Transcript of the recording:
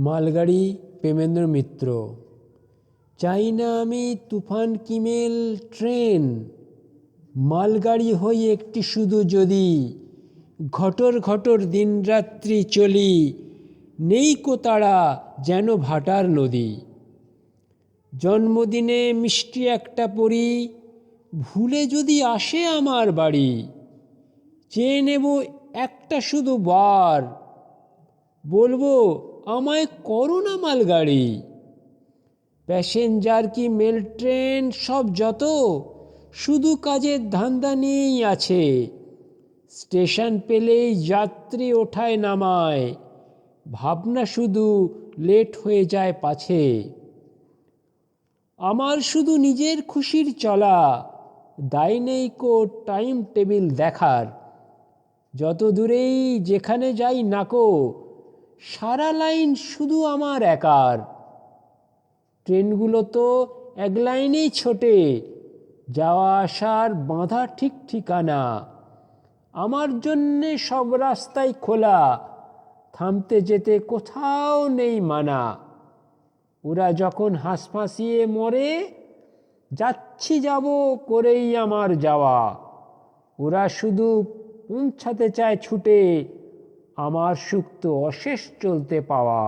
মালগাড়ি প্রেমেন্দ্র মিত্র। চাই না আমি তুফান কিমেল ট্রেন, মালগাড়ি হই একটি শুধু যদি, ঘটর ঘটর দিনরাত্রি চলি, নেই কো তাড়া যেন ভাটার নদী। জন্মদিনে মিষ্টি একটা পরি, ভুলে যদি আসে আমার বাড়ি, চেয়ে নেব একটা শুধু বার, বলবো আমায় করো না মালগাড়ি। প্যাসেঞ্জার কি মেল ট্রেন সব যত, শুধু কাজের ধান্দা নিয়েই আছে। স্টেশন পেলেই যাত্রী ওঠায় নামায়, ভাবনা শুধু লেট হয়ে যায় পাছে। আমার শুধু নিজের খুশির চলা, দায় নেই কো টাইম টেবিল দেখার। যত দূরেই যেখানে যাই নাকো, সারা লাইন শুধু আমার একার। ট্রেনগুলো তো এক লাইনেই ছোটে, যাওয়া আসার বাঁধা ঠিক ঠিকানা। আমার জন্যে সব রাস্তাই খোলা, থামতে যেতে কোথাও নেই মানা। ওরা যখন হাঁসফাঁসিয়ে মরে, যাচ্ছি যাব করেই আমার যাওয়া। ওরা শুধু পৌঁছাতে চায় ছুটে, আমার সুখ তো অশেষ চলতে পাওয়া।